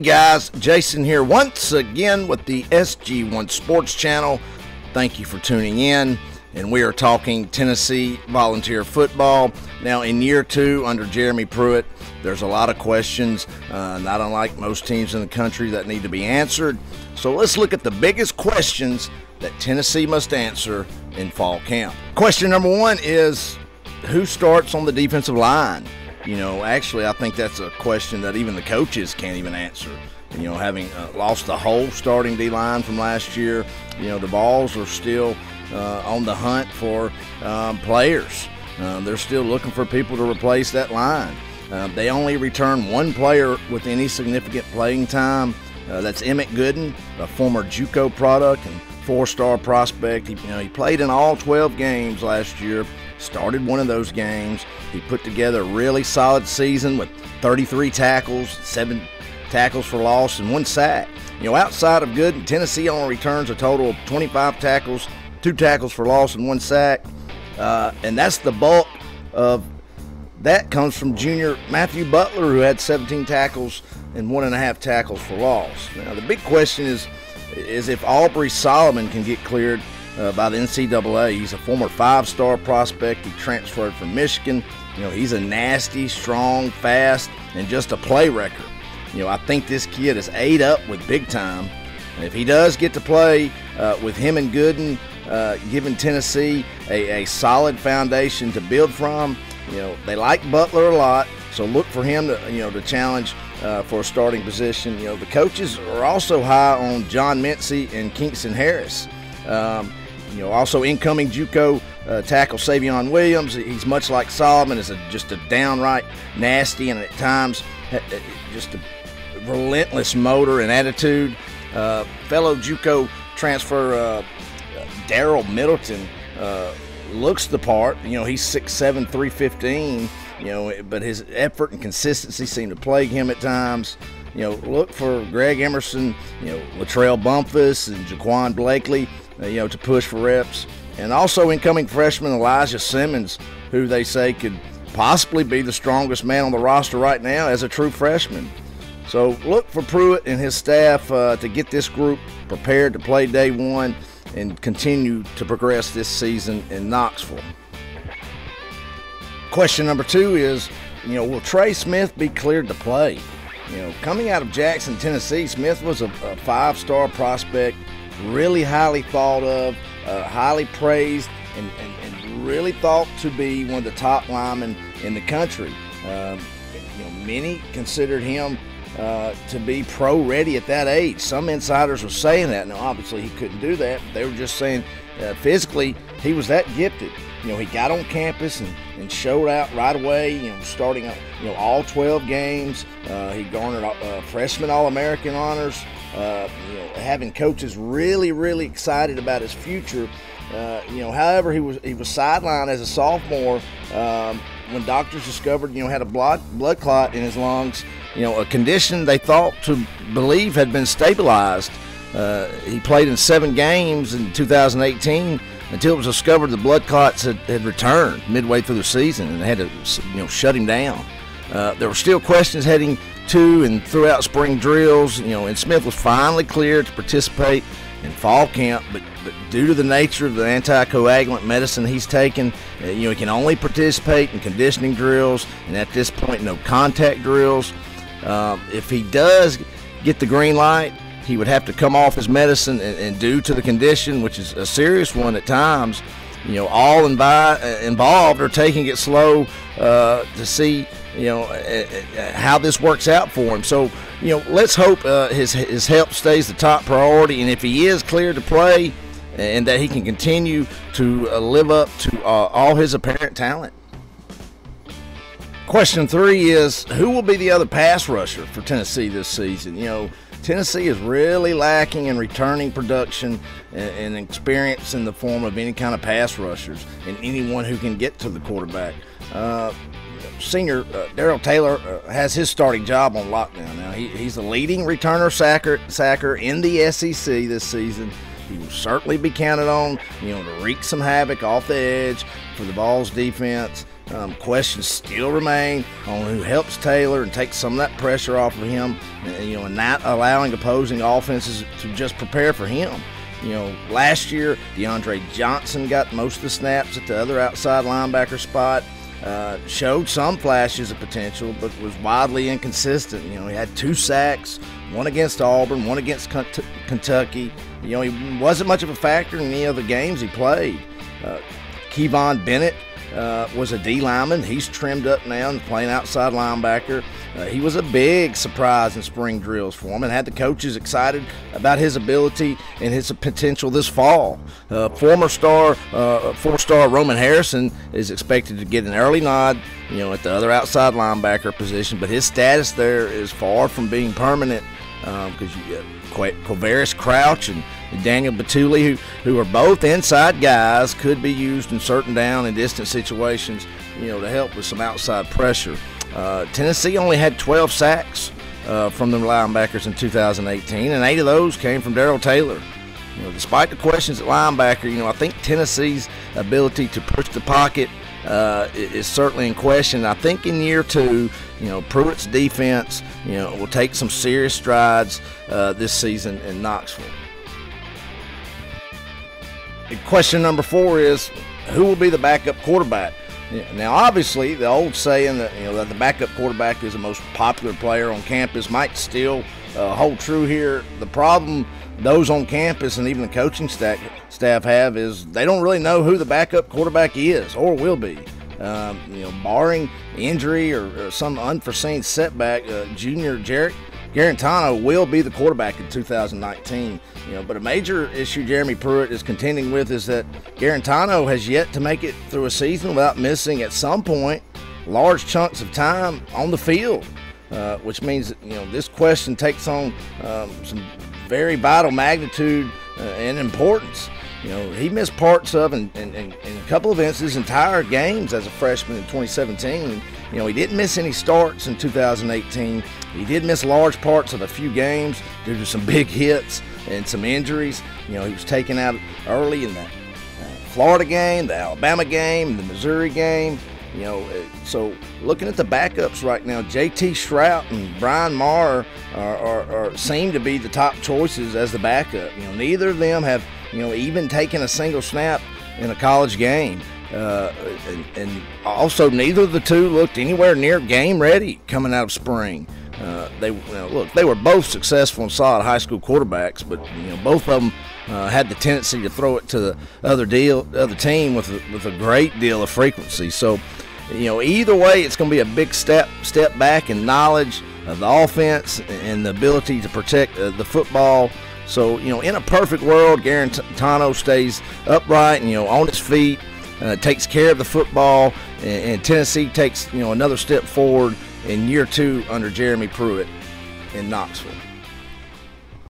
guys, Jason here once again with the SG1 Sports Channel. Thank you for tuning in, and we are talking Tennessee Volunteer football. Now in year 2 under Jeremy Pruitt, there's a lot of questions, not unlike most teams in the country, that need to be answered. So let's look at the biggest questions that Tennessee must answer in fall camp. Question number 1 is, who starts on the defensive line? Actually, I think that's a question that even the coaches can't even answer. Having lost the whole starting D-line from last year, the Vols are still on the hunt for players. They're still looking for people to replace that line. They only return one player with any significant playing time. That's Emmett Gooden, a former JUCO product and 4-star prospect. He played in all 12 games last year, started one of those games. He put together a really solid season with 33 tackles, 7 tackles for loss, and 1 sack. Outside of Gooden, Tennessee only returns a total of 25 tackles, 2 tackles for loss, and 1 sack. And that's the bulk of that comes from junior Matthew Butler, who had 17 tackles and 1.5 tackles for loss. Now, the big question is if Aubrey Solomon can get cleared by the NCAA. He's a former 5-star prospect. He transferred from Michigan. He's a nasty, strong, fast, and just a play wrecker. I think this kid is ate up with big time. And if he does get to play with him and Gooden, giving Tennessee a solid foundation to build from, they like Butler a lot, so look for him to challenge for a starting position. The coaches are also high on John Mincy and Kingston Harris. Also incoming JUCO tackle Savion Williams. He's much like Solomon, is just a downright nasty and at times just a relentless motor and attitude. Fellow JUCO transfer Darryl Middleton looks the part. He's 6'7", 315. But his effort and consistency seem to plague him at times. Look for Greg Emerson, Latrell Bumpus, and Jaquan Blakely, to push for reps. And also incoming freshman Elijah Simmons, who they say could possibly be the strongest man on the roster right now as a true freshman. So look for Pruitt and his staff to get this group prepared to play day 1 and continue to progress this season in Knoxville. Question number 2 is, will Trey Smith be cleared to play? Coming out of Jackson, Tennessee, Smith was a 5-star prospect, really highly thought of, highly praised, and really thought to be one of the top linemen in the country. Many considered him to be pro-ready at that age. Some insiders were saying that. Now, obviously, he couldn't do that. They were just saying physically he was that gifted. He got on campus and showed out right away, starting all 12 games. He garnered freshman All-American honors, having coaches really, really excited about his future. However, he was sidelined as a sophomore when doctors discovered, had a blood clot in his lungs, a condition they thought to believe had been stabilized. He played in 7 games in 2018 until it was discovered the blood clots had returned midway through the season, and they had to shut him down. There were still questions heading to and throughout spring drills, and Smith was finally cleared to participate in fall camp, but due to the nature of the anticoagulant medicine he's taken, he can only participate in conditioning drills, and at this point, no contact drills. If he does get the green light, he would have to come off his medicine, and due to the condition, which is a serious one at times, all involved are taking it slow to see how this works out for him. So let's hope his health stays the top priority, and if he is cleared to play, and that he can continue to live up to all his apparent talent. Question 3 is, who will be the other pass rusher for Tennessee this season? Tennessee is really lacking in returning production and experience in the form of any kind of pass rushers and anyone who can get to the quarterback. Senior Darrell Taylor has his starting job on lockdown now. He's the leading returner sacker in the SEC this season. He will certainly be counted on, to wreak some havoc off the edge for the Vols defense. Questions still remain on who helps Taylor and takes some of that pressure off of him, and not allowing opposing offenses to just prepare for him. Last year, DeAndre Johnson got most of the snaps at the other outside linebacker spot. Showed some flashes of potential, but was wildly inconsistent. He had 2 sacks, one against Auburn, one against Kentucky. He wasn't much of a factor in any of the games he played. Kevon Bennett was a D lineman. He's trimmed up now and playing outside linebacker. He was a big surprise in spring drills for him and had the coaches excited about his ability and his potential this fall. Former star, 4-star Roman Harrison is expected to get an early nod, at the other outside linebacker position, but his status there is far from being permanent because you got Quavaris Crouch and Daniel Batuli, who are both inside guys, could be used in certain down and distance situations, to help with some outside pressure. Tennessee only had 12 sacks from the linebackers in 2018, and 8 of those came from Darrell Taylor. Despite the questions at linebacker, I think Tennessee's ability to push the pocket is certainly in question. I think in year 2, Pruitt's defense, will take some serious strides this season in Knoxville. Question number 4 is, who will be the backup quarterback? Now, obviously, the old saying that that the backup quarterback is the most popular player on campus might still hold true here. The problem those on campus and even the coaching staff have is they don't really know who the backup quarterback is or will be. Barring injury or some unforeseen setback, junior Jarrett Garantano will be the quarterback in 2019. But a major issue Jeremy Pruitt is contending with is that Garantano has yet to make it through a season without missing at some point large chunks of time on the field, which means that, this question takes on some very vital magnitude and importance. He missed parts of and in a couple of instances entire games as a freshman in 2017. He didn't miss any starts in 2018. He did miss large parts of a few games due to some big hits and some injuries. He was taken out early in the Florida game, the Alabama game, the Missouri game. So looking at the backups right now, J.T. Shrout and Brian Maher seem to be the top choices as the backup. Neither of them have even taken a single snap in a college game, and also neither of the two looked anywhere near game ready coming out of spring. They were both successful and solid high school quarterbacks, but both of them had the tendency to throw it to the other team with a great deal of frequency. So, either way, it's going to be a big step back in knowledge of the offense and the ability to protect the football. So, in a perfect world, Garantano stays upright and on his feet, takes care of the football, and Tennessee takes another step forward in year 2 under Jeremy Pruitt in Knoxville.